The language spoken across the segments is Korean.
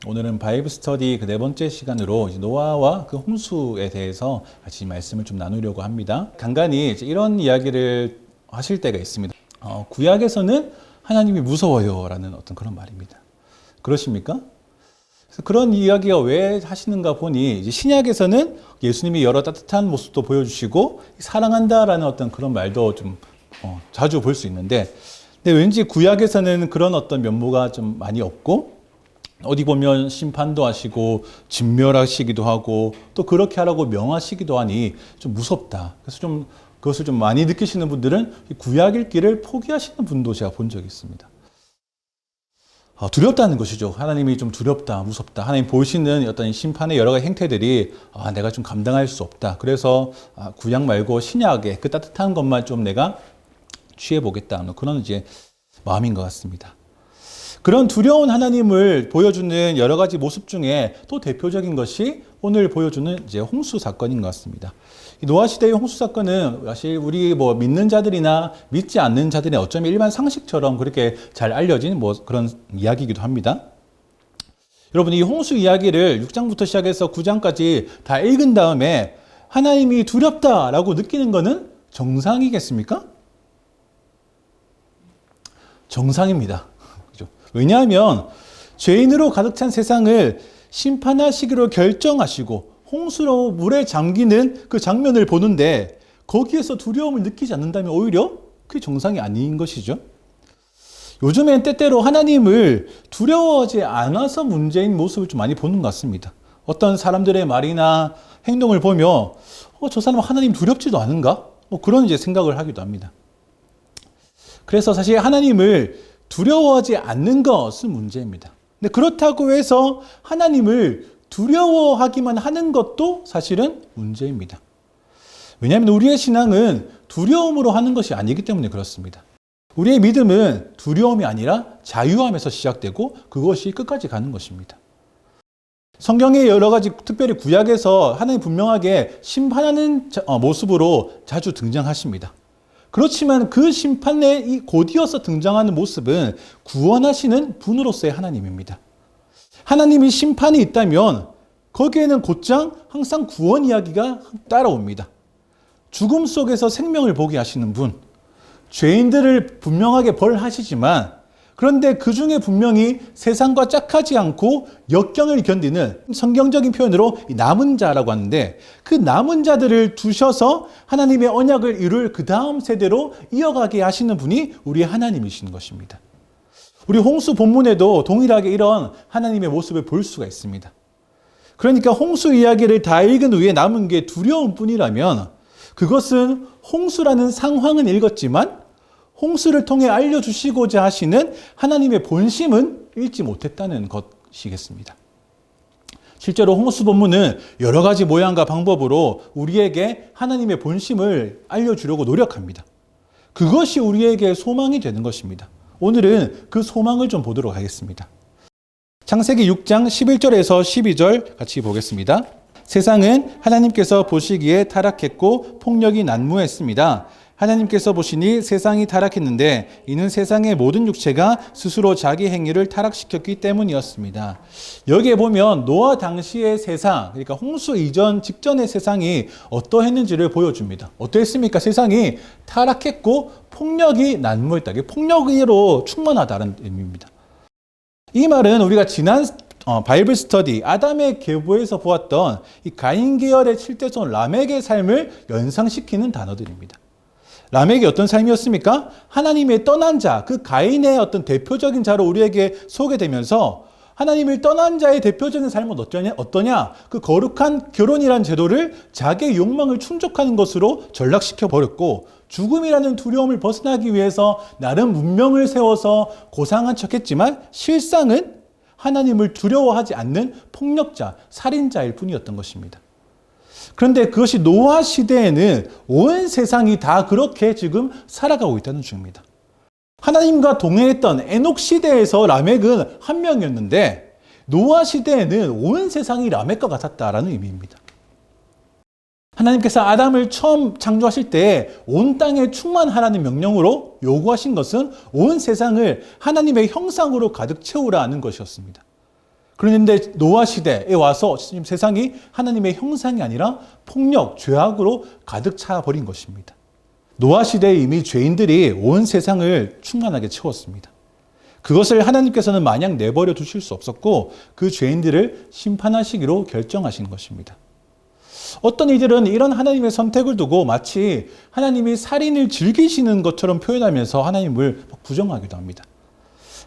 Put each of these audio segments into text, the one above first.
오늘은 바이블 스터디 그 네 번째 시간으로 노아와 그 홍수에 대해서 같이 말씀을 좀 나누려고 합니다. 간간히 이런 이야기를 하실 때가 있습니다. 구약에서는 하나님이 무서워요 라는 어떤 그런 말입니다. 그러십니까? 그래서 그런 이야기가 왜 하시는가 보니 이제 신약에서는 예수님이 여러 따뜻한 모습도 보여주시고 사랑한다라는 어떤 그런 말도 좀 자주 볼 수 있는데, 근데 왠지 구약에서는 그런 어떤 면모가 좀 많이 없고, 어디 보면 심판도 하시고 진멸하시기도 하고 또 그렇게 하라고 명하시기도 하니 좀 무섭다. 그래서 좀 그것을 좀 많이 느끼시는 분들은 구약 읽기를 포기하시는 분도 제가 본 적이 있습니다. 두렵다는 것이죠. 하나님이 좀 두렵다, 무섭다. 하나님 보시는 어떤 심판의 여러 가지 행태들이 내가 좀 감당할 수 없다. 그래서 구약 말고 신약의 그 따뜻한 것만 좀 내가 취해보겠다. 그런 이제 마음인 것 같습니다. 그런 두려운 하나님을 보여주는 여러 가지 모습 중에 또 대표적인 것이 오늘 보여주는 이제 홍수 사건인 것 같습니다. 이 노아 시대의 홍수 사건은 사실 우리 믿는 자들이나 믿지 않는 자들의 어쩌면 일반 상식처럼 그렇게 잘 알려진 그런 이야기이기도 합니다. 여러분, 이 홍수 이야기를 6장부터 시작해서 9장까지 다 읽은 다음에 하나님이 두렵다라고 느끼는 것은 정상이겠습니까? 정상입니다. 왜냐하면 죄인으로 가득 찬 세상을 심판하시기로 결정하시고 홍수로 물에 잠기는 그 장면을 보는데 거기에서 두려움을 느끼지 않는다면 오히려 그게 정상이 아닌 것이죠. 요즘엔 때때로 하나님을 두려워하지 않아서 문제인 모습을 좀 많이 보는 것 같습니다. 어떤 사람들의 말이나 행동을 보며 저 사람은 하나님 두렵지도 않은가? 그런 이제 생각을 하기도 합니다. 그래서 사실 하나님을 두려워하지 않는 것은 문제입니다. 근데 그렇다고 해서 하나님을 두려워하기만 하는 것도 사실은 문제입니다. 왜냐하면 우리의 신앙은 두려움으로 하는 것이 아니기 때문에 그렇습니다. 우리의 믿음은 두려움이 아니라 자유함에서 시작되고 그것이 끝까지 가는 것입니다. 성경의 여러 가지, 특별히 구약에서 하나님 분명하게 심판하는 모습으로 자주 등장하십니다. 그렇지만 그 심판의 곧이어서 등장하는 모습은 구원하시는 분으로서의 하나님입니다. 하나님이 심판이 있다면 거기에는 곧장 항상 구원 이야기가 따라옵니다. 죽음 속에서 생명을 보게 하시는 분, 죄인들을 분명하게 벌하시지만 그런데 그 중에 분명히 세상과 짝하지 않고 역경을 견디는, 성경적인 표현으로 남은 자라고 하는데, 그 남은 자들을 두셔서 하나님의 언약을 이룰 그 다음 세대로 이어가게 하시는 분이 우리 하나님이신 것입니다. 우리 홍수 본문에도 동일하게 이런 하나님의 모습을 볼 수가 있습니다. 그러니까 홍수 이야기를 다 읽은 후에 남은 게 두려움뿐이라면 그것은 홍수라는 상황은 읽었지만 홍수를 통해 알려주시고자 하시는 하나님의 본심은 읽지 못했다는 것이겠습니다. 실제로 홍수 본문은 여러 가지 모양과 방법으로 우리에게 하나님의 본심을 알려주려고 노력합니다. 그것이 우리에게 소망이 되는 것입니다. 오늘은 그 소망을 좀 보도록 하겠습니다. 창세기 6장 11절에서 12절 같이 보겠습니다. 세상은 하나님께서 보시기에 타락했고 폭력이 난무했습니다. 하나님께서 보시니 세상이 타락했는데 이는 세상의 모든 육체가 스스로 자기 행위를 타락시켰기 때문이었습니다. 여기에 보면 노아 당시의 세상, 그러니까 홍수 이전 직전의 세상이 어떠했는지를 보여줍니다. 어떠했습니까? 세상이 타락했고 폭력이 난무했다. 폭력으로 충만하다는 의미입니다. 이 말은 우리가 지난 바이블 스터디 아담의 계보에서 보았던 이 가인 계열의 7대손 라멕의 삶을 연상시키는 단어들입니다. 라멕이 어떤 삶이었습니까? 하나님의 떠난 자, 그 가인의 어떤 대표적인 자로 우리에게 소개되면서 하나님을 떠난 자의 대표적인 삶은 어떠냐? 그 거룩한 결혼이라는 제도를 자기의 욕망을 충족하는 것으로 전락시켜 버렸고, 죽음이라는 두려움을 벗어나기 위해서 나름 문명을 세워서 고상한 척했지만 실상은 하나님을 두려워하지 않는 폭력자, 살인자일 뿐이었던 것입니다. 그런데 그것이 노아 시대에는 온 세상이 다 그렇게 지금 살아가고 있다는 중입니다. 하나님과 동행했던 에녹 시대에서 라멕은 한 명이었는데 노아 시대에는 온 세상이 라멕과 같았다라는 의미입니다. 하나님께서 아담을 처음 창조하실 때 온 땅에 충만하라는 명령으로 요구하신 것은 온 세상을 하나님의 형상으로 가득 채우라는 것이었습니다. 그런데 노아 시대에 와서 지금 세상이 하나님의 형상이 아니라 폭력, 죄악으로 가득 차버린 것입니다. 노아 시대에 이미 죄인들이 온 세상을 충만하게 채웠습니다. 그것을 하나님께서는 마냥 내버려 두실 수 없었고 그 죄인들을 심판하시기로 결정하신 것입니다. 어떤 이들은 이런 하나님의 선택을 두고 마치 하나님이 살인을 즐기시는 것처럼 표현하면서 하나님을 부정하기도 합니다.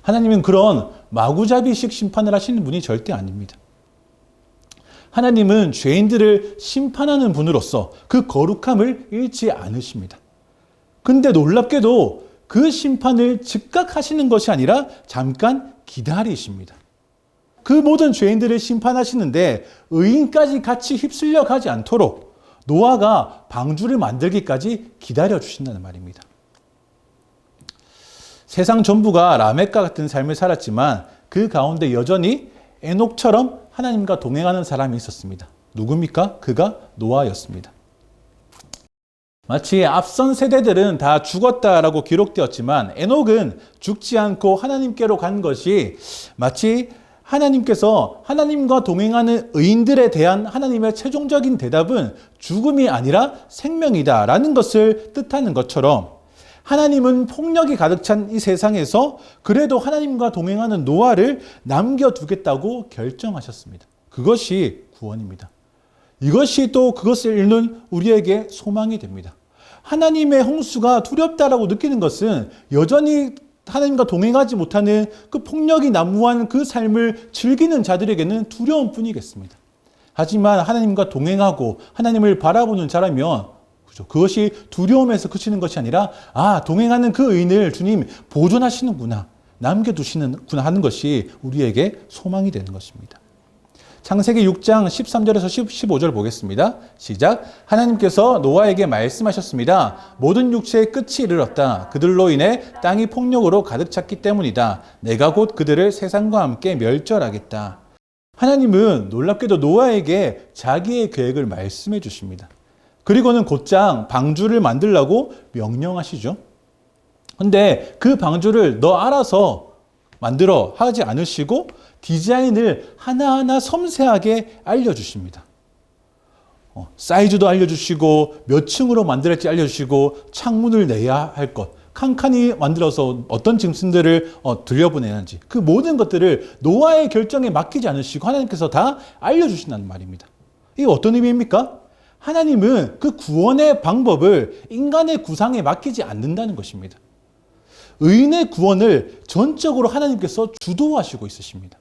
하나님은 그런 마구잡이식 심판을 하시는 분이 절대 아닙니다. 하나님은 죄인들을 심판하는 분으로서 그 거룩함을 잃지 않으십니다. 근데 놀랍게도 그 심판을 즉각 하시는 것이 아니라 잠깐 기다리십니다. 그 모든 죄인들을 심판하시는데 의인까지 같이 휩쓸려 가지 않도록 노아가 방주를 만들기까지 기다려 주신다는 말입니다. 세상 전부가 라멕과 같은 삶을 살았지만 그 가운데 여전히 에녹처럼 하나님과 동행하는 사람이 있었습니다. 누굽니까? 그가 노아였습니다. 마치 앞선 세대들은 다 죽었다라고 기록되었지만 에녹은 죽지 않고 하나님께로 간 것이 마치 하나님께서 하나님과 동행하는 의인들에 대한 하나님의 최종적인 대답은 죽음이 아니라 생명이다라는 것을 뜻하는 것처럼 하나님은 폭력이 가득 찬 이 세상에서 그래도 하나님과 동행하는 노아를 남겨두겠다고 결정하셨습니다. 그것이 구원입니다. 이것이 또 그것을 읽는 우리에게 소망이 됩니다. 하나님의 홍수가 두렵다라고 느끼는 것은 여전히 하나님과 동행하지 못하는 그 폭력이 난무한 그 삶을 즐기는 자들에게는 두려움 뿐이겠습니다. 하지만 하나님과 동행하고 하나님을 바라보는 자라면 그것이 두려움에서 그치는 것이 아니라 동행하는 그 의인을 주님 보존하시는구나, 남겨두시는구나 하는 것이 우리에게 소망이 되는 것입니다. 창세기 6장 13절에서 15절 보겠습니다. 시작. 하나님께서 노아에게 말씀하셨습니다. 모든 육체의 끝이 이르렀다. 그들로 인해 땅이 폭력으로 가득 찼기 때문이다. 내가 곧 그들을 세상과 함께 멸절하겠다. 하나님은 놀랍게도 노아에게 자기의 계획을 말씀해 주십니다. 그리고는 곧장 방주를 만들라고 명령하시죠. 근데 그 방주를 너 알아서 만들어 하지 않으시고 디자인을 하나하나 섬세하게 알려주십니다. 사이즈도 알려주시고 몇 층으로 만들었지 알려주시고 창문을 내야 할 것, 칸칸이 만들어서 어떤 짐승들을 들여보내는지 그 모든 것들을 노아의 결정에 맡기지 않으시고 하나님께서 다 알려주신다는 말입니다. 이게 어떤 의미입니까? 하나님은 그 구원의 방법을 인간의 구상에 맡기지 않는다는 것입니다. 의인의 구원을 전적으로 하나님께서 주도하시고 있으십니다.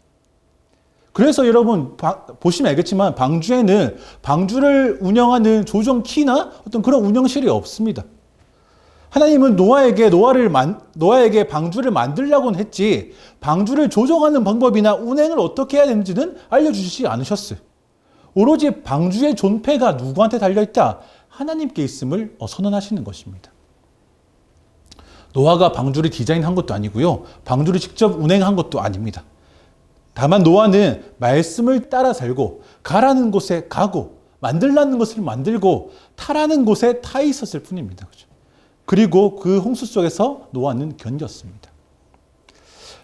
그래서 여러분 보시면 알겠지만 방주에는 방주를 운영하는 조정키나 어떤 그런 운영실이 없습니다. 하나님은 노아에게 방주를 만들려고는 했지 방주를 조정하는 방법이나 운행을 어떻게 해야 되는지는 알려주시지 않으셨어요. 오로지 방주의 존폐가 누구한테 달려있다? 하나님께 있음을 선언하시는 것입니다. 노아가 방주를 디자인한 것도 아니고요. 방주를 직접 운행한 것도 아닙니다. 다만 노아는 말씀을 따라 살고 가라는 곳에 가고 만들라는 것을 만들고 타라는 곳에 타 있었을 뿐입니다. 그리고 그 홍수 속에서 노아는 견뎠습니다.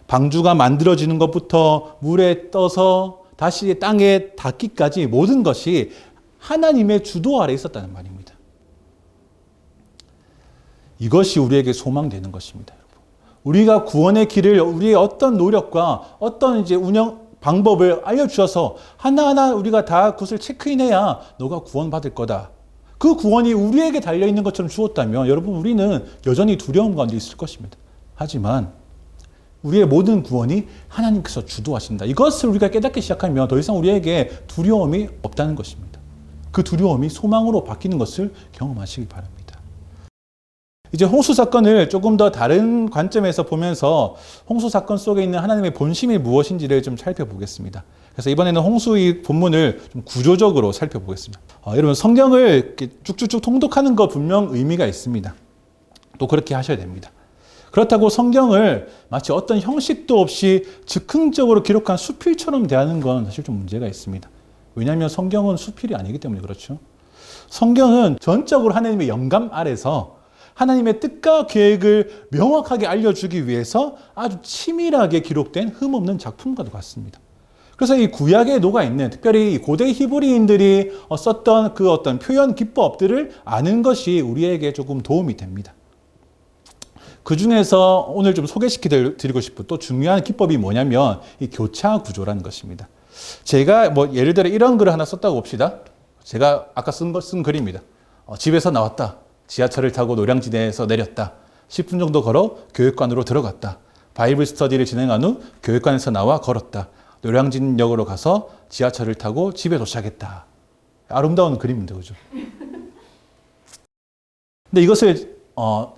방주가 만들어지는 것부터 물에 떠서 다시 땅에 닿기까지 모든 것이 하나님의 주도 아래 있었다는 말입니다. 이것이 우리에게 소망되는 것입니다. 우리가 구원의 길을 우리의 어떤 노력과 어떤 운영 방법을 알려주셔서 하나하나 우리가 다 그것을 체크인해야 너가 구원받을 거다. 그 구원이 우리에게 달려있는 것처럼 주었다면 여러분 우리는 여전히 두려움 가운데 있을 것입니다. 하지만 우리의 모든 구원이 하나님께서 주도하신다. 이것을 우리가 깨닫기 시작하면 더 이상 우리에게 두려움이 없다는 것입니다. 그 두려움이 소망으로 바뀌는 것을 경험하시기 바랍니다. 이제 홍수 사건을 조금 더 다른 관점에서 보면서 홍수 사건 속에 있는 하나님의 본심이 무엇인지를 좀 살펴보겠습니다. 그래서 이번에는 홍수의 본문을 좀 구조적으로 살펴보겠습니다. 여러분 성경을 이렇게 쭉쭉쭉 통독하는 거 분명 의미가 있습니다. 또 그렇게 하셔야 됩니다. 그렇다고 성경을 마치 어떤 형식도 없이 즉흥적으로 기록한 수필처럼 대하는 건 사실 좀 문제가 있습니다. 왜냐하면 성경은 수필이 아니기 때문에 그렇죠. 성경은 전적으로 하나님의 영감 아래서 하나님의 뜻과 계획을 명확하게 알려주기 위해서 아주 치밀하게 기록된 흠없는 작품과도 같습니다. 그래서 이 구약에 녹아있는, 특별히 이 고대 히브리인들이 썼던 그 어떤 표현 기법들을 아는 것이 우리에게 조금 도움이 됩니다. 그 중에서 오늘 좀 소개시켜 드리고 싶은 또 중요한 기법이 뭐냐면 이 교차 구조라는 것입니다. 제가 뭐 예를 들어 이런 글을 하나 썼다고 봅시다. 제가 아까 쓴 글입니다. 집에서 나왔다. 지하철을 타고 노량진에서 내렸다. 10분 정도 걸어 교육관으로 들어갔다. 바이블 스터디를 진행한 후 교육관에서 나와 걸었다. 노량진역으로 가서 지하철을 타고 집에 도착했다. 아름다운 글입니다. 그죠? 근데 이것을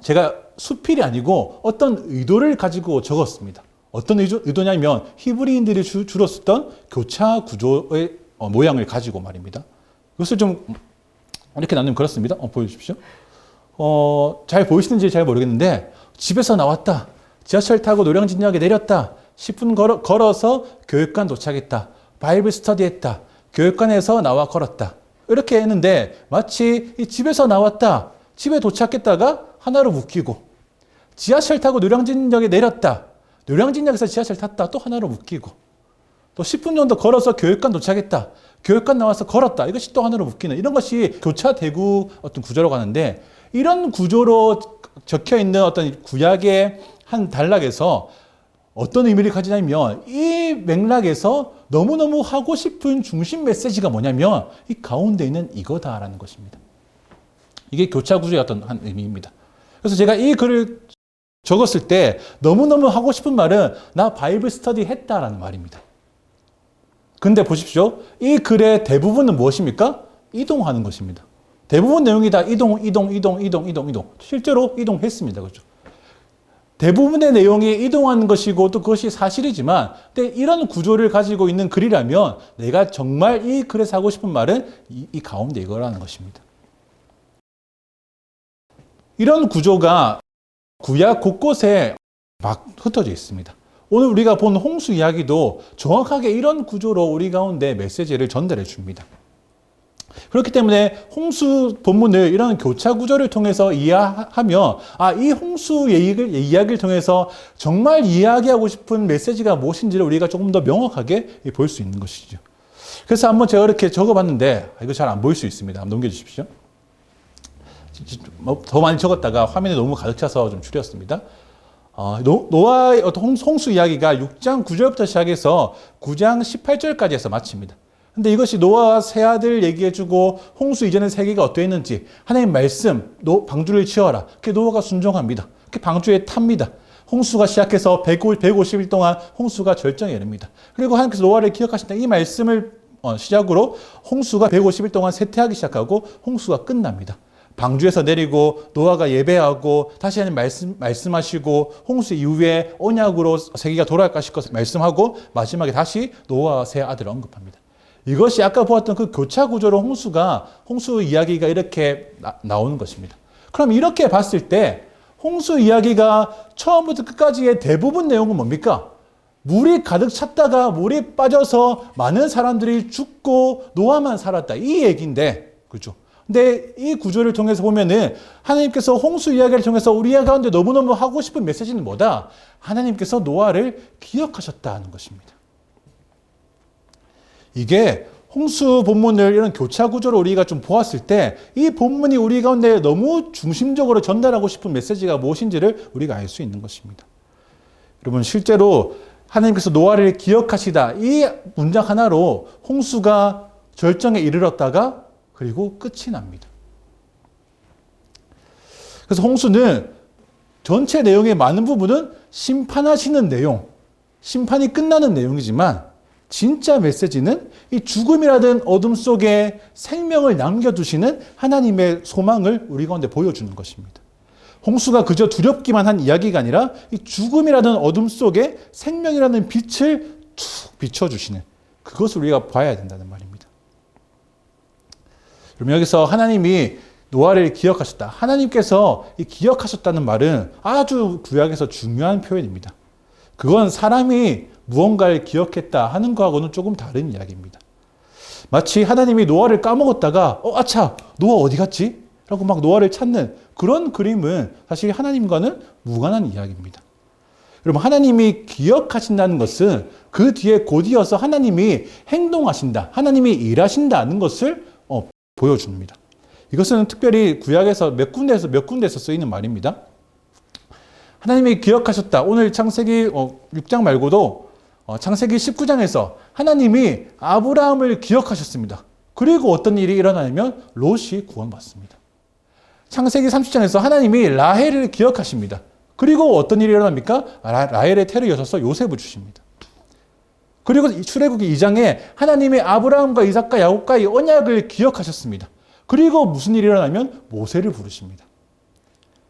제가 수필이 아니고 어떤 의도를 가지고 적었습니다. 어떤 의도냐면 히브리인들이 주로 쓰던 교차 구조의 모양을 가지고 말입니다. 이것을 좀 이렇게 나누면 그렇습니다. 보여주십시오. 잘 보이시는지 잘 모르겠는데 집에서 나왔다. 지하철 타고 노량진역에 내렸다. 10분 걸어서 교육관 도착했다. 바이블 스터디 했다. 교육관에서 나와 걸었다. 이렇게 했는데 마치 이 집에서 나왔다. 집에 도착했다가 하나로 묶이고 지하철 타고 노량진역에 내렸다. 노량진역에서 지하철 탔다. 또 하나로 묶이고 또 10분 정도 걸어서 교육관 도착했다. 교육관 나와서 걸었다. 이것이 또 하나로 묶이는 이런 것이 교차대구 어떤 구조라고 하는데 이런 구조로 적혀 있는 어떤 구약의 한 단락에서 어떤 의미를 가지냐면 이 맥락에서 너무너무 하고 싶은 중심 메시지가 뭐냐면 이 가운데 있는 이거다라는 것입니다. 이게 교차구조의 어떤 한 의미입니다. 그래서 제가 이 글을 적었을 때 너무너무 하고 싶은 말은 나 바이블 스터디 했다라는 말입니다. 근데 보십시오. 이 글의 대부분은 무엇입니까? 이동하는 것입니다. 대부분 내용이 다 이동. 실제로 이동했습니다. 그렇죠? 대부분의 내용이 이동하는 것이고 또 그것이 사실이지만 근데 이런 구조를 가지고 있는 글이라면 내가 정말 이 글에서 하고 싶은 말은 이 가운데 이거라는 것입니다. 이런 구조가 구약 곳곳에 막 흩어져 있습니다. 오늘 우리가 본 홍수 이야기도 정확하게 이런 구조로 우리 가운데 메시지를 전달해 줍니다. 그렇기 때문에 홍수 본문을 이런 교차 구조를 통해서 이해하면 이 홍수 이야기를 통해서 정말 이야기하고 싶은 메시지가 무엇인지를 우리가 조금 더 명확하게 볼 수 있는 것이죠. 그래서 한번 제가 이렇게 적어봤는데 이거 잘 안 보일 수 있습니다. 한번 넘겨주십시오. 더 많이 적었다가 화면에 너무 가득 차서 좀 줄였습니다. 노아의 홍수 이야기가 6장 9절부터 시작해서 9장 18절까지 해서 마칩니다. 근데 이것이 노아와 세 아들 얘기해주고 홍수 이전의 세계가 어떠했는지 하나님 말씀, 방주를 지어라. 그게 노아가 순종합니다. 그게 방주에 탑니다. 홍수가 시작해서 150일 동안 홍수가 절정에 이릅니다. 그리고 하나님께서 노아를 기억하신다. 이 말씀을 시작으로 홍수가 150일 동안 쇠퇴하기 시작하고 홍수가 끝납니다. 방주에서 내리고 노아가 예배하고 다시 하나님 말씀하시고 홍수 이후에 언약으로 세계가 돌아갈 것을 말씀하고 마지막에 다시 노아와 세 아들을 언급합니다. 이것이 아까 보았던 그 교차 구조로 홍수 이야기가 이렇게 나오는 것입니다. 그럼 이렇게 봤을 때 홍수 이야기가 처음부터 끝까지의 대부분 내용은 뭡니까? 물이 가득 찼다가 물이 빠져서 많은 사람들이 죽고 노아만 살았다. 이 얘기인데, 그렇죠? 근데 이 구조를 통해서 보면은 하나님께서 홍수 이야기를 통해서 우리 가운데 너무너무 하고 싶은 메시지는 뭐다? 하나님께서 노아를 기억하셨다는 것입니다. 이게 홍수 본문을 이런 교차 구조로 우리가 좀 보았을 때 이 본문이 우리 가운데 너무 중심적으로 전달하고 싶은 메시지가 무엇인지를 우리가 알 수 있는 것입니다. 여러분 실제로 하나님께서 노아를 기억하시다 이 문장 하나로 홍수가 절정에 이르렀다가 그리고 끝이 납니다. 그래서 홍수는 전체 내용의 많은 부분은 심판하시는 내용, 심판이 끝나는 내용이지만 진짜 메시지는 이 죽음이라든 어둠 속에 생명을 남겨두시는 하나님의 소망을 우리 가운데 보여주는 것입니다. 홍수가 그저 두렵기만 한 이야기가 아니라 이 죽음이라든 어둠 속에 생명이라는 빛을 툭 비춰주시는 그것을 우리가 봐야 된다는 말입니다. 그럼 여기서 하나님이 노아를 기억하셨다. 하나님께서 이 기억하셨다는 말은 아주 구약에서 중요한 표현입니다. 그건 사람이 무언가를 기억했다 하는 거하고는 조금 다른 이야기입니다. 마치 하나님이 노아를 까먹었다가 아차 노아 어디 갔지? 라고 막 노아를 찾는 그런 그림은 사실 하나님과는 무관한 이야기입니다. 여러분, 하나님이 기억하신다는 것은 그 뒤에 곧 이어서 하나님이 행동하신다, 하나님이 일하신다는 것을 보여줍니다. 이것은 특별히 구약에서 몇 군데에서 쓰이는 말입니다. 하나님이 기억하셨다. 오늘 창세기 6장 말고도 창세기 19장에서 하나님이 아브라함을 기억하셨습니다. 그리고 어떤 일이 일어나냐면 롯이 구원받습니다. 창세기 30장에서 하나님이 라헬을 기억하십니다. 그리고 어떤 일이 일어납니까? 라헬의 태를 이어서 요셉을 주십니다. 그리고 출애굽기 2장에 하나님이 아브라함과 이삭과 야곱과의 언약을 기억하셨습니다. 그리고 무슨 일이 일어나면 모세를 부르십니다.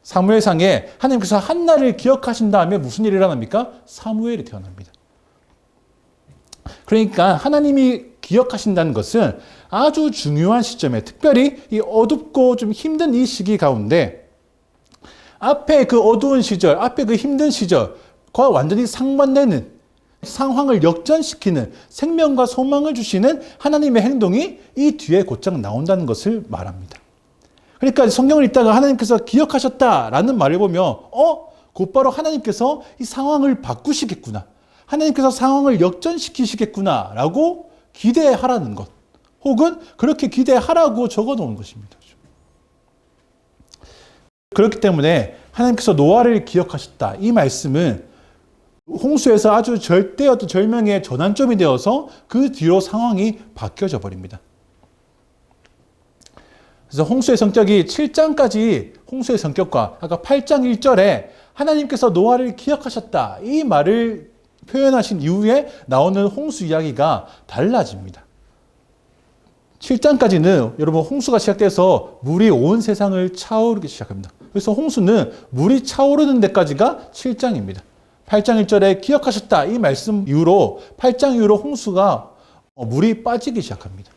사무엘상에 하나님께서 한나를 기억하신 다음에 무슨 일이 일어납니까? 사무엘이 태어납니다. 그러니까 하나님이 기억하신다는 것은 아주 중요한 시점에, 특별히 이 어둡고 좀 힘든 이 시기 가운데 앞에 그 어두운 시절, 앞에 그 힘든 시절과 완전히 상반되는 상황을 역전시키는 생명과 소망을 주시는 하나님의 행동이 이 뒤에 곧장 나온다는 것을 말합니다. 그러니까 성경을 읽다가 하나님께서 기억하셨다라는 말을 보면 곧바로 하나님께서 이 상황을 바꾸시겠구나, 하나님께서 상황을 역전시키시겠구나 라고 기대하라는 것, 혹은 그렇게 기대하라고 적어놓은 것입니다. 그렇기 때문에 하나님께서 노아를 기억하셨다, 이 말씀은 홍수에서 아주 절대절명의 전환점이 되어서 그 뒤로 상황이 바뀌어져 버립니다. 그래서 홍수의 성격이 7장까지 홍수의 성격과 아까 8장 1절에 하나님께서 노아를 기억하셨다, 이 말을 표현하신 이후에 나오는 홍수 이야기가 달라집니다. 7장까지는 여러분 홍수가 시작돼서 물이 온 세상을 차오르기 시작합니다. 그래서 홍수는 물이 차오르는 데까지가 7장입니다. 8장 1절에 기억하셨다, 이 말씀 이후로 8장 이후로 홍수가 물이 빠지기 시작합니다.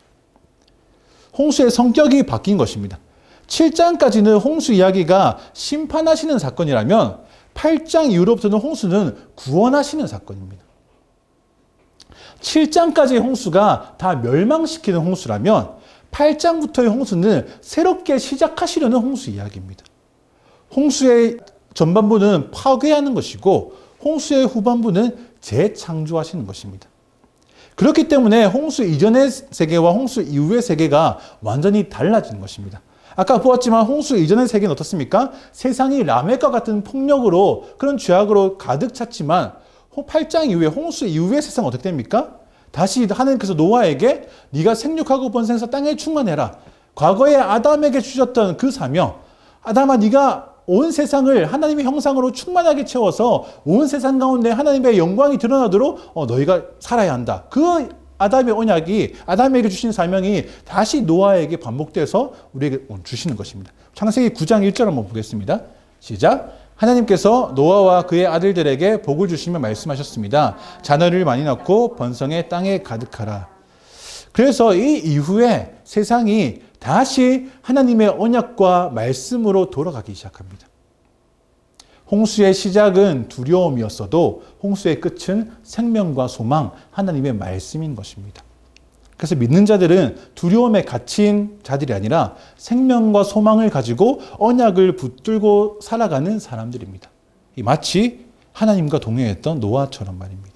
홍수의 성격이 바뀐 것입니다. 7장까지는 홍수 이야기가 심판하시는 사건이라면 8장 이후로부터는 홍수는 구원하시는 사건입니다. 7장까지의 홍수가 다 멸망시키는 홍수라면 8장부터의 홍수는 새롭게 시작하시려는 홍수 이야기입니다. 홍수의 전반부는 파괴하는 것이고 홍수의 후반부는 재창조하시는 것입니다. 그렇기 때문에 홍수 이전의 세계와 홍수 이후의 세계가 완전히 달라진 것입니다. 아까 보았지만 홍수 이전의 세계는 어떻습니까? 세상이 라멕과 같은 폭력으로, 그런 죄악으로 가득 찼지만 8장 이후에, 홍수 이후의 세상은 어떻게 됩니까? 다시 하나님께서 노아에게 네가 생육하고 번성해서 땅에 충만해라, 과거에 아담에게 주셨던 그 사명, 아담아 네가 온 세상을 하나님의 형상으로 충만하게 채워서 온 세상 가운데 하나님의 영광이 드러나도록 너희가 살아야 한다. 그 아담의 언약이, 아담에게 주신 사명이 다시 노아에게 반복돼서 우리에게 주시는 것입니다. 창세기 9장 1절 한번 보겠습니다. 시작. 하나님께서 노아와 그의 아들들에게 복을 주시며 말씀하셨습니다. 자녀를 많이 낳고 번성해 땅에 가득하라. 그래서 이 이후에 세상이 다시 하나님의 언약과 말씀으로 돌아가기 시작합니다. 홍수의 시작은 두려움이었어도 홍수의 끝은 생명과 소망, 하나님의 말씀인 것입니다. 그래서 믿는 자들은 두려움에 갇힌 자들이 아니라 생명과 소망을 가지고 언약을 붙들고 살아가는 사람들입니다. 마치 하나님과 동행했던 노아처럼 말입니다.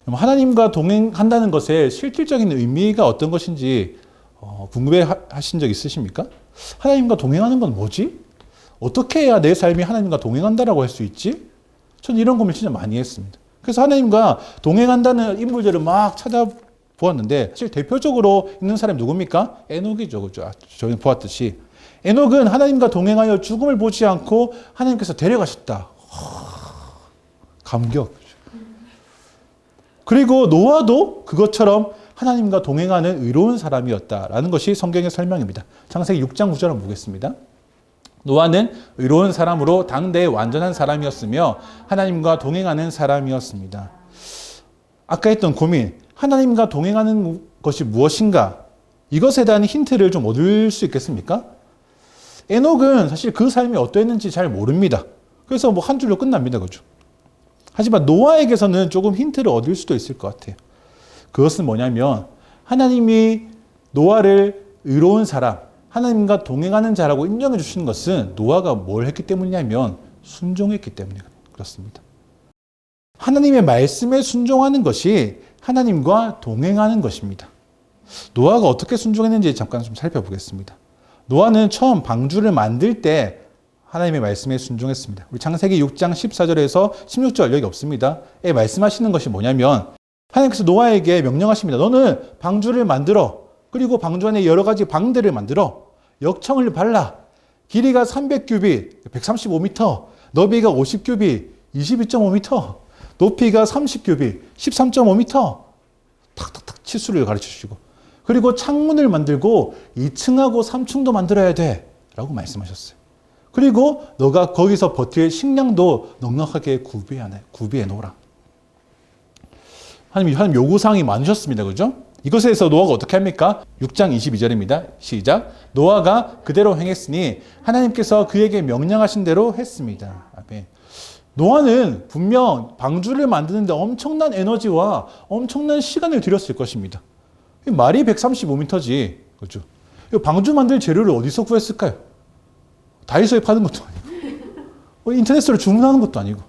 하나님과 동행한다는 것의 실질적인 의미가 어떤 것인지 궁금해 하신 적 있으십니까? 하나님과 동행하는 건 뭐지? 어떻게 해야 내 삶이 하나님과 동행한다라고 할 수 있지? 저는 이런 고민을 진짜 많이 했습니다. 그래서 하나님과 동행한다는 인물들을 막 찾아보았는데 사실 대표적으로 있는 사람이 누굽니까? 에녹이죠. 그죠? 저희 보았듯이 에녹은 하나님과 동행하여 죽음을 보지 않고 하나님께서 데려가셨다. 감격. 그리고 노아도 그것처럼 하나님과 동행하는 의로운 사람이었다라는 것이 성경의 설명입니다. 창세기 6장 9절 한번 보겠습니다. 노아는 의로운 사람으로 당대의 완전한 사람이었으며 하나님과 동행하는 사람이었습니다. 아까 했던 고민, 하나님과 동행하는 것이 무엇인가? 이것에 대한 힌트를 좀 얻을 수 있겠습니까? 에녹은 사실 그 삶이 어떠했는지 잘 모릅니다. 그래서 뭐 한 줄로 끝납니다. 그죠? 하지만 노아에게서는 조금 힌트를 얻을 수도 있을 것 같아요. 그것은 뭐냐면 하나님이 노아를 의로운 사람, 하나님과 동행하는 자라고 인정해 주시는 것은 노아가 뭘 했기 때문이냐면 순종했기 때문에 그렇습니다. 하나님의 말씀에 순종하는 것이 하나님과 동행하는 것입니다. 노아가 어떻게 순종했는지 잠깐 좀 살펴보겠습니다. 노아는 처음 방주를 만들 때 하나님의 말씀에 순종했습니다. 우리 창세기 6장 14절에서 16절 여기 없습니다. 말씀하시는 것이 뭐냐면 하나님께서 노아에게 명령하십니다. 너는 방주를 만들어. 그리고 방주 안에 여러 가지 방들을 만들어. 역청을 발라. 길이가 300규빗, 135m, 너비가 50규빗, 22.5m, 높이가 30규빗, 13.5m. 탁탁탁 치수를 가르쳐 주시고. 그리고 창문을 만들고 2층하고 3층도 만들어야 돼. 라고 말씀하셨어요. 그리고 너가 거기서 버틸 식량도 넉넉하게 구비해 놓으라. 하나님 요구사항이 많으셨습니다. 그죠? 이것에 대해서 노아가 어떻게 합니까? 6장 22절입니다. 시작. 노아가 그대로 행했으니 하나님께서 그에게 명령하신 대로 했습니다. 아멘. 노아는 분명 방주를 만드는데 엄청난 에너지와 엄청난 시간을 들였을 것입니다. 말이 135m지. 그렇죠? 방주 만들 재료를 어디서 구했을까요? 다이소에 파는 것도 아니고, 인터넷으로 주문하는 것도 아니고,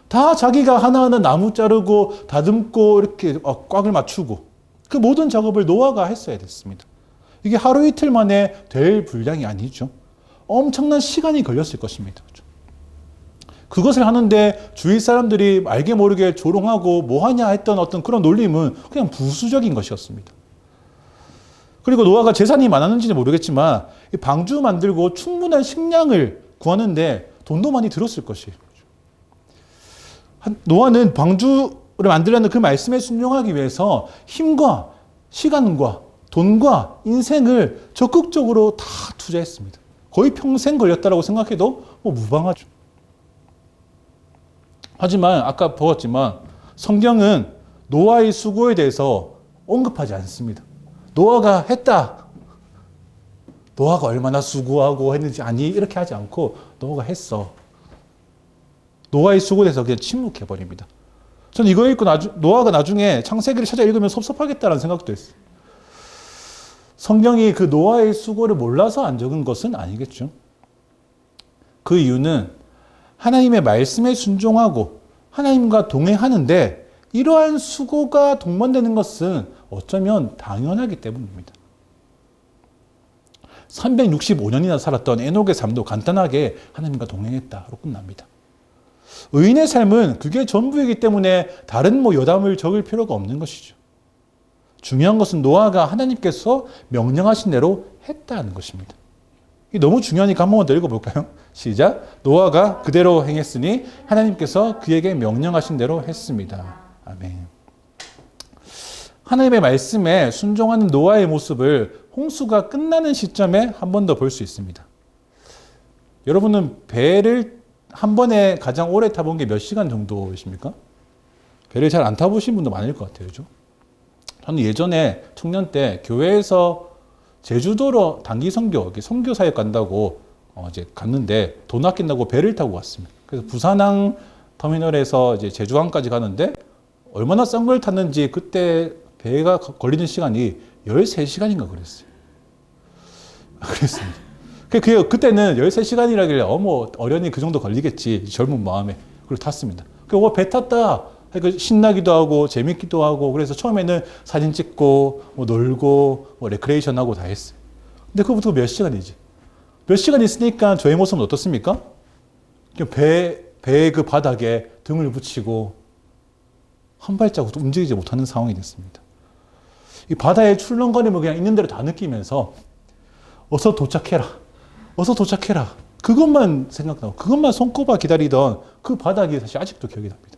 다 자기가 하나하나 나무 자르고, 다듬고, 이렇게 꽉을 맞추고, 그 모든 작업을 노아가 했어야 됐습니다. 이게 하루 이틀 만에 될 분량이 아니죠. 엄청난 시간이 걸렸을 것입니다. 그렇죠? 그것을 하는데 주위 사람들이 알게 모르게 조롱하고 뭐하냐 했던 어떤 그런 놀림은 그냥 부수적인 것이었습니다. 그리고 노아가 재산이 많았는지는 모르겠지만 방주 만들고 충분한 식량을 구하는데 돈도 많이 들었을 것이에요. 노아는 방주를 만들려는 그 말씀에 순종하기 위해서 힘과 시간과 돈과 인생을 적극적으로 다 투자했습니다. 거의 평생 걸렸다고 생각해도 무방하죠. 하지만 아까 보았지만 성경은 노아의 수고에 대해서 언급하지 않습니다. 노아가 했다. 노아가 얼마나 수고하고 했는지 아니 이렇게 하지 않고 노아가 했어. 노아의 수고에 대해서 그냥 침묵해버립니다. 저는 이거 읽고 노아가 나중에 창세기를 찾아 읽으면 섭섭하겠다라는 생각도 했어요. 성경이 그 노아의 수고를 몰라서 안 적은 것은 아니겠죠. 그 이유는 하나님의 말씀에 순종하고 하나님과 동행하는데 이러한 수고가 동반되는 것은 어쩌면 당연하기 때문입니다. 365년이나 살았던 에녹의 삶도 간단하게 하나님과 동행했다로 끝납니다. 의인의 삶은 그게 전부이기 때문에 다른 여담을 적을 필요가 없는 것이죠. 중요한 것은 노아가 하나님께서 명령하신 대로 했다는 것입니다. 이게 너무 중요하니까 한 번만 더 읽어볼까요? 시작. 노아가 그대로 행했으니 하나님께서 그에게 명령하신 대로 했습니다. 아멘. 하나님의 말씀에 순종하는 노아의 모습을 홍수가 끝나는 시점에 한 번 더 볼 수 있습니다. 여러분은 배를 한 번에 가장 오래 타본 게 몇 시간 정도이십니까? 배를 잘 안 타보신 분도 많을 것 같아요. 그죠? 저는 예전에 청년 때 교회에서 제주도로 단기 선교 사역 간다고 이제 갔는데 돈 아낀다고 배를 타고 갔습니다. 그래서 부산항 터미널에서 이제 제주항까지 가는데 얼마나 싼 걸 탔는지 그때 배가 걸리는 시간이 13시간인가 그랬어요. 그랬습니다. 그때는 13시간이라길래 어련히 그 정도 걸리겠지. 젊은 마음에. 그리고 탔습니다. 배 탔다. 신나기도 하고 재밌기도 하고 그래서 처음에는 사진 찍고 놀고 레크레이션 하고 다 했어요. 근데 그거부터 몇 시간이지. 몇 시간 있으니까 저의 모습은 어떻습니까? 배의 그 바닥에 등을 붙이고 한 발자국도 움직이지 못하는 상황이 됐습니다. 이 바다의 출렁거림을 그냥 있는 대로 다 느끼면서 어서 도착해라. 어서 도착해라. 그것만 생각나고 그것만 손꼽아 기다리던 그 바닥이 사실 아직도 기억이 납니다.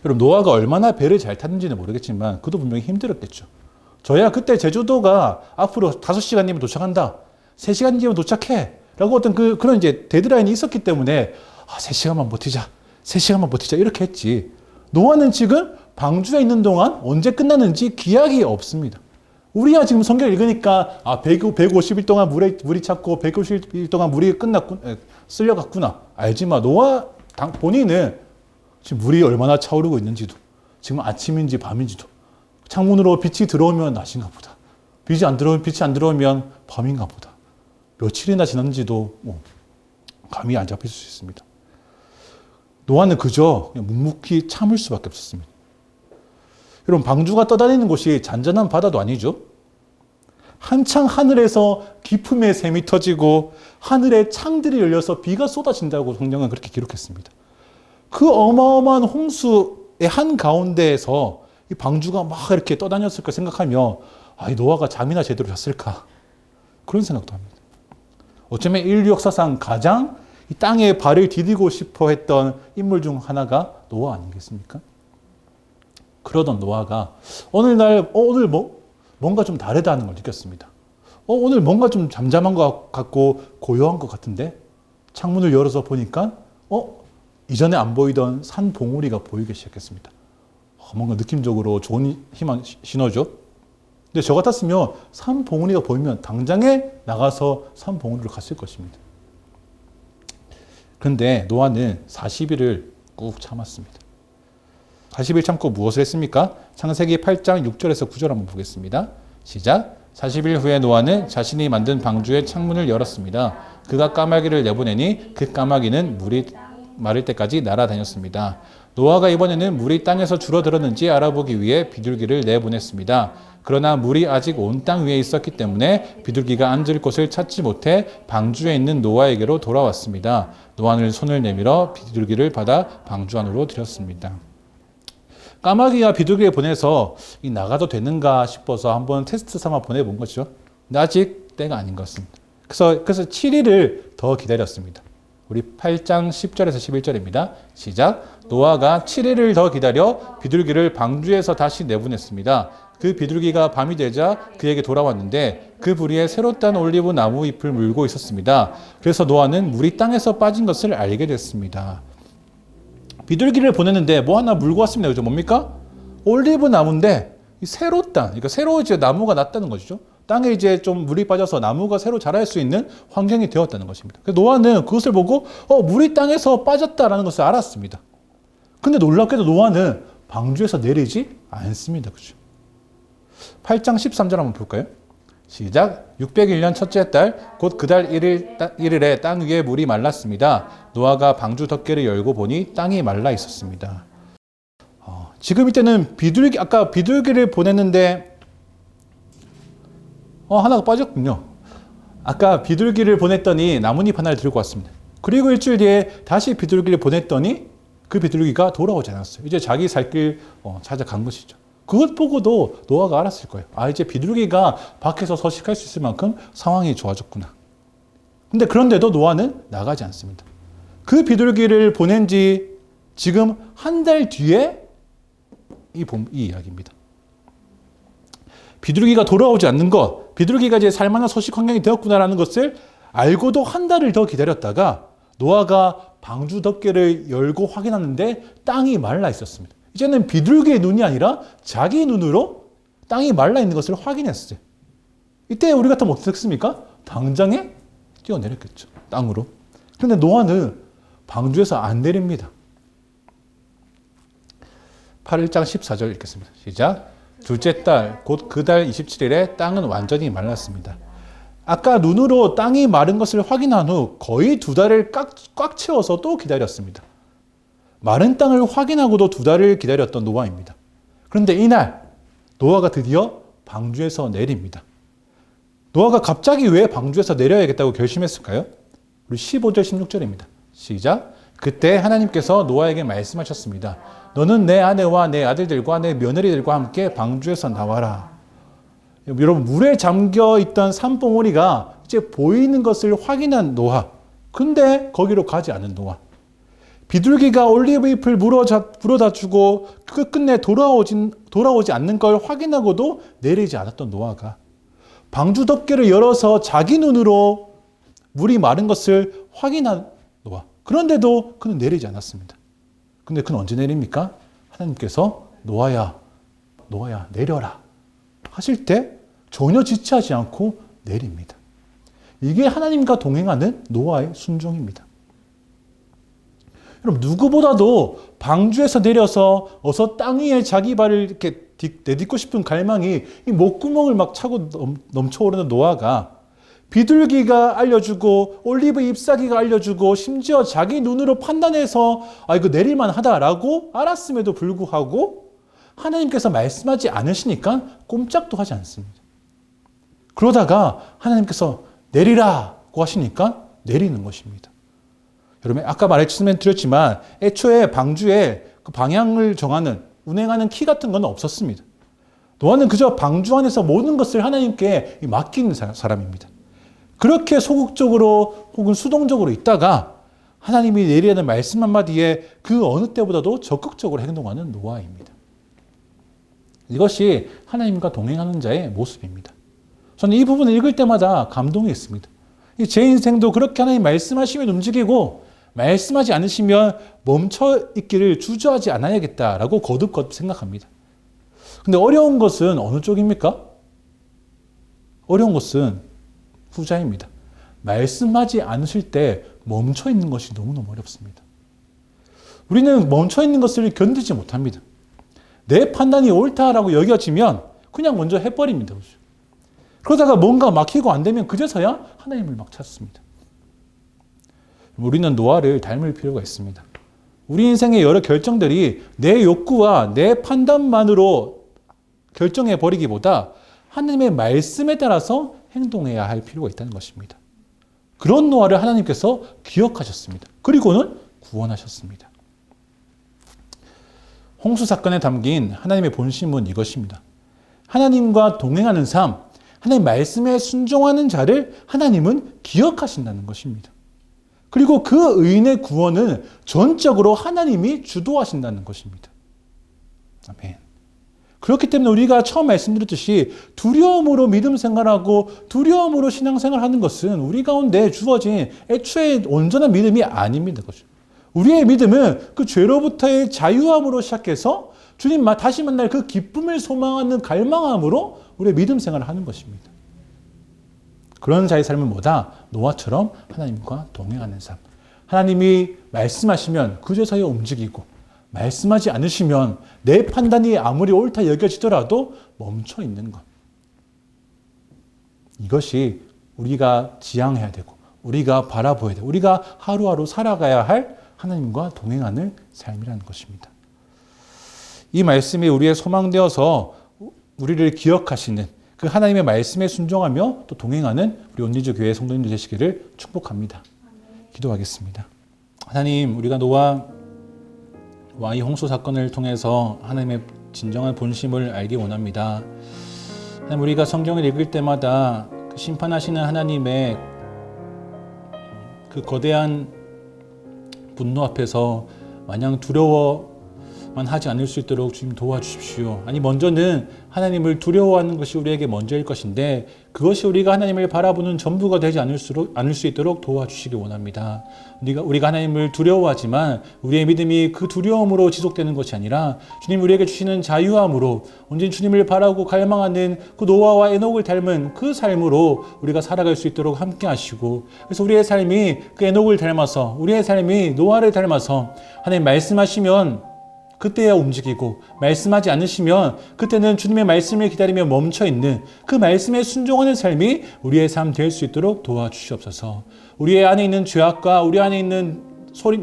여러분 노아가 얼마나 배를 잘 탔는지는 모르겠지만 그도 분명히 힘들었겠죠. 저야 그때 제주도가 앞으로 5시간 뒤면 도착한다. 3시간 뒤면 도착해. 라고 어떤 그런 이제 데드라인이 있었기 때문에 3시간만 버티자. 3시간만 버티자. 이렇게 했지. 노아는 지금 방주에 있는 동안 언제 끝나는지 기약이 없습니다. 우리야 지금 성경 읽으니까 150일 동안 물이 찼고 150일 동안 물이 쓸려갔구나. 알지만 노아 본인은 지금 물이 얼마나 차오르고 있는지도 지금 아침인지 밤인지도 창문으로 빛이 들어오면 낮인가 보다. 빛이 안 들어오면 밤인가 보다. 며칠이나 지났는지도 감이 안 잡힐 수 있습니다. 노아는 그저 그냥 묵묵히 참을 수밖에 없었습니다. 여러분, 방주가 떠다니는 곳이 잔잔한 바다도 아니죠. 한창 하늘에서 기품의 샘이 터지고 하늘에 창들이 열려서 비가 쏟아진다고 성경은 그렇게 기록했습니다. 그 어마어마한 홍수의 한가운데에서 이 방주가 막 이렇게 떠다녔을까 생각하며 이 노아가 잠이나 제대로 잤을까, 그런 생각도 합니다. 어쩌면 인류 역사상 가장 이 땅에 발을 디디고 싶어 했던 인물 중 하나가 노아 아니겠습니까? 그러던 노아가 어느 날 오늘 뭔가 좀 다르다는 걸 느꼈습니다. 오늘 뭔가 좀 잠잠한 것 같고 고요한 것 같은데, 창문을 열어서 보니까 이전에 안 보이던 산 봉우리가 보이기 시작했습니다. 뭔가 느낌적으로 좋은 희망 신호죠. 근데 저 같았으면 산 봉우리가 보이면 당장에 나가서 산 봉우리로 갔을 것입니다. 그런데 노아는 40일을 꾹 참았습니다. 40일 참고 무엇을 했습니까? 창세기 8장 6절에서 9절 한번 보겠습니다. 시작. 40일 후에 노아는 자신이 만든 방주의 창문을 열었습니다. 그가 까마귀를 내보내니 그 까마귀는 물이 마를 때까지 날아다녔습니다. 노아가 이번에는 물이 땅에서 줄어들었는지 알아보기 위해 비둘기를 내보냈습니다. 그러나 물이 아직 온 땅 위에 있었기 때문에 비둘기가 앉을 곳을 찾지 못해 방주에 있는 노아에게로 돌아왔습니다. 노아는 손을 내밀어 비둘기를 받아 방주 안으로 들였습니다. 까마귀와 비둘기를 보내서 나가도 되는가 싶어서 한번 테스트 삼아 보내본 거죠. 근데 아직 때가 아닌 것 같습니다. 그래서 7일을 더 기다렸습니다. 우리 8장 10절에서 11절입니다. 시작. 노아가 7일을 더 기다려 비둘기를 방주에서 다시 내보냈습니다. 그 비둘기가 밤이 되자 그에게 돌아왔는데 그 부리에 새로 딴 올리브 나무 잎을 물고 있었습니다. 그래서 노아는 물이 땅에서 빠진 것을 알게 됐습니다. 비둘기를 보냈는데 뭐 하나 물고 왔습니다. 그죠? 뭡니까? 올리브 나무인데 새로 딴, 그러니까 새로 이제 나무가 났다는 것이죠. 땅에 이제 좀 물이 빠져서 나무가 새로 자랄 수 있는 환경이 되었다는 것입니다. 그래서 노아는 그것을 보고 물이 땅에서 빠졌다라는 것을 알았습니다. 근데 놀랍게도 노아는 방주에서 내리지 않습니다. 그죠? 8장 13절 한번 볼까요? 시작. 601년 첫째 달 곧 그 달 1일에 땅 위에 물이 말랐습니다. 노아가 방주 덮개를 열고 보니 땅이 말라 있었습니다. 지금 이때는 아까 비둘기를 보냈는데 하나가 빠졌군요. 아까 비둘기를 보냈더니 나뭇잎 하나를 들고 왔습니다. 그리고 일주일 뒤에 다시 비둘기를 보냈더니 그 비둘기가 돌아오지 않았어요. 이제 자기 살 길 찾아간 것이죠. 그것 보고도 노아가 알았을 거예요. 이제 비둘기가 밖에서 서식할 수 있을 만큼 상황이 좋아졌구나. 근데 그런데도 노아는 나가지 않습니다. 그 비둘기를 보낸 지 지금 한 달 뒤에 이 이야기입니다. 비둘기가 돌아오지 않는 것, 비둘기가 이제 살만한 서식 환경이 되었구나라는 것을 알고도 한 달을 더 기다렸다가 노아가 방주 덮개를 열고 확인하는데 땅이 말라 있었습니다. 이제는 비둘기의 눈이 아니라 자기 눈으로 땅이 말라 있는 것을 확인했어요. 이때 우리 같으면 어떻게 했습니까? 당장에 뛰어내렸겠죠. 땅으로. 그런데 노아는 방주에서 안 내립니다. 8장 14절 읽겠습니다. 시작. 둘째 달, 곧 그 달 27일에 땅은 완전히 말랐습니다. 아까 눈으로 땅이 마른 것을 확인한 후 거의 2달을 꽉 채워서 또 기다렸습니다. 마른 땅을 확인하고도 2달을 기다렸던 노아입니다. 그런데 이날 노아가 드디어 방주에서 내립니다. 노아가 갑자기 왜 방주에서 내려야겠다고 결심했을까요? 우리 15절 16절입니다. 시작. 그때 하나님께서 노아에게 말씀하셨습니다. 너는 내 아내와 내 아들들과 내 며느리들과 함께 방주에서 나와라. 여러분, 물에 잠겨 있던 산봉우리가 이제 보이는 것을 확인한 노아. 근데 거기로 가지 않은 노아. 비둘기가 올리브 잎을 물어다 주고 끝끝내 돌아오지 않는 걸 확인하고도 내리지 않았던 노아가 방주 덮개를 열어서 자기 눈으로 물이 마른 것을 확인한 노아. 그런데도 그는 내리지 않았습니다. 근데 그는 언제 내립니까? 하나님께서 노아야 내려라 하실 때 전혀 지체하지 않고 내립니다. 이게 하나님과 동행하는 노아의 순종입니다. 여러분, 누구보다도 방주에서 내려서 어서 땅 위에 자기 발을 이렇게 내딛고 싶은 갈망이 이 목구멍을 막 차고 넘쳐오르는 노아가 비둘기가 알려주고 올리브 잎사귀가 알려주고 심지어 자기 눈으로 판단해서 이거 내릴만 하다라고 알았음에도 불구하고 하나님께서 말씀하지 않으시니까 꼼짝도 하지 않습니다. 그러다가 하나님께서 내리라고 하시니까 내리는 것입니다. 여러분 아까 말씀드렸지만 애초에 방주에 그 방향을 정하는 운행하는 키 같은 건 없었습니다. 노아는 그저 방주 안에서 모든 것을 하나님께 맡기는 사람입니다. 그렇게 소극적으로 혹은 수동적으로 있다가 하나님이 내리라는 말씀 한마디에 그 어느 때보다도 적극적으로 행동하는 노아입니다. 이것이 하나님과 동행하는 자의 모습입니다. 저는 이 부분을 읽을 때마다 감동이 있습니다. 제 인생도 그렇게 하나님 말씀하시면 움직이고 말씀하지 않으시면 멈춰 있기를 주저하지 않아야겠다라고 거듭 생각합니다. 근데 어려운 것은 어느 쪽입니까? 어려운 것은 후자입니다. 말씀하지 않으실 때 멈춰 있는 것이 너무너무 어렵습니다. 우리는 멈춰 있는 것을 견디지 못합니다. 내 판단이 옳다라고 여겨지면 그냥 먼저 해버립니다. 그러다가 뭔가 막히고 안 되면 그제서야 하나님을 막 찾습니다. 우리는 노아를 닮을 필요가 있습니다. 우리 인생의 여러 결정들이 내 욕구와 내 판단만으로 결정해버리기보다 하나님의 말씀에 따라서 행동해야 할 필요가 있다는 것입니다. 그런 노아를 하나님께서 기억하셨습니다. 그리고는 구원하셨습니다. 홍수 사건에 담긴 하나님의 본심은 이것입니다. 하나님과 동행하는 삶, 하나님 말씀에 순종하는 자를 하나님은 기억하신다는 것입니다. 그리고 그 의인의 구원은 전적으로 하나님이 주도하신다는 것입니다. 아멘. 그렇기 때문에 우리가 처음 말씀드렸듯이 두려움으로 믿음 생활하고 두려움으로 신앙생활하는 것은 우리 가운데 주어진 애초에 온전한 믿음이 아닙니다. 우리의 믿음은 그 죄로부터의 자유함으로 시작해서 주님 다시 만날 그 기쁨을 소망하는 갈망함으로 우리의 믿음 생활을 하는 것입니다. 그런 자의 삶은 뭐다? 노아처럼 하나님과 동행하는 삶. 하나님이 말씀하시면 그제서야 움직이고 말씀하지 않으시면 내 판단이 아무리 옳다 여겨지더라도 멈춰 있는 것. 이것이 우리가 지향해야 되고 우리가 바라보아야 되고 우리가 하루하루 살아가야 할 하나님과 동행하는 삶이라는 것입니다. 이 말씀이 우리의 소망되어서 우리를 기억하시는 그 하나님의 말씀에 순종하며 또 동행하는 우리 온리주 교회 성도님들 되시기를 축복합니다. 기도하겠습니다. 하나님, 우리가 노아와 이 홍수 사건을 통해서 하나님의 진정한 본심을 알기 원합니다. 하나님, 우리가 성경을 읽을 때마다 그 심판하시는 하나님의 그 거대한 분노 앞에서 마냥 두려워만 하지 않을 수 있도록 주님 도와주십시오. 아니, 먼저는 하나님을 두려워하는 것이 우리에게 먼저일 것인데 그것이 우리가 하나님을 바라보는 전부가 되지 않을 수 있도록 도와주시기 원합니다. 우리가 하나님을 두려워하지만 우리의 믿음이 그 두려움으로 지속되는 것이 아니라 주님 우리에게 주시는 자유함으로 온전히 주님을 바라고 갈망하는 그 노아와 에녹을 닮은 그 삶으로 우리가 살아갈 수 있도록 함께 하시고, 그래서 우리의 삶이 그 에녹을 닮아서 우리의 삶이 노아를 닮아서 하나님 말씀하시면 그때야 움직이고 말씀하지 않으시면 그때는 주님의 말씀을 기다리며 멈춰있는 그 말씀에 순종하는 삶이 우리의 삶 될 수 있도록 도와주시옵소서. 우리의 안에 있는 죄악과 우리 안에 있는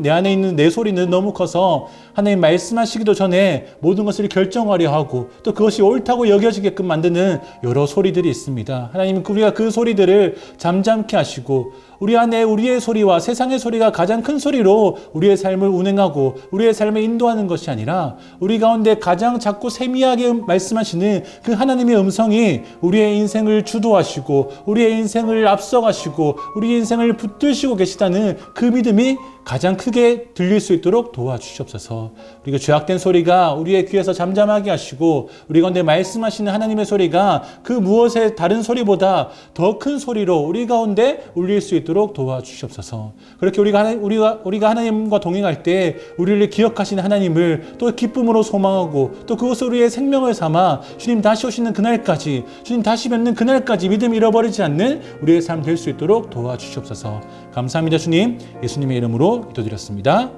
내 안에 있는 내 소리는 너무 커서 하나님 말씀하시기도 전에 모든 것을 결정하려 하고 또 그것이 옳다고 여겨지게끔 만드는 여러 소리들이 있습니다. 하나님, 우리가 그 소리들을 잠잠케 하시고 우리 안에 우리의 소리와 세상의 소리가 가장 큰 소리로 우리의 삶을 운행하고 우리의 삶을 인도하는 것이 아니라 우리 가운데 가장 작고 세미하게 말씀하시는 그 하나님의 음성이 우리의 인생을 주도하시고 우리의 인생을 앞서가시고 우리의 인생을 붙드시고 계시다는 그 믿음이 가장 크게 들릴 수 있도록 도와주시옵소서. 우리가 죄악된 소리가 우리의 귀에서 잠잠하게 하시고 우리 가운데 말씀하시는 하나님의 소리가 그 무엇의 다른 소리보다 더 큰 소리로 우리 가운데 울릴 수 있도록 도와주시옵소서. 그렇게 우리가 하나님과 동행할 때 우리를 기억하시는 하나님을 또 기쁨으로 소망하고 또 그것을 우리의 생명을 삼아 주님 다시 오시는 그날까지, 주님 다시 뵙는 그날까지 믿음 잃어버리지 않는 우리의 삶 될 수 있도록 도와주시옵소서. 감사합니다. 주님, 예수님의 이름으로 기도드렸습니다.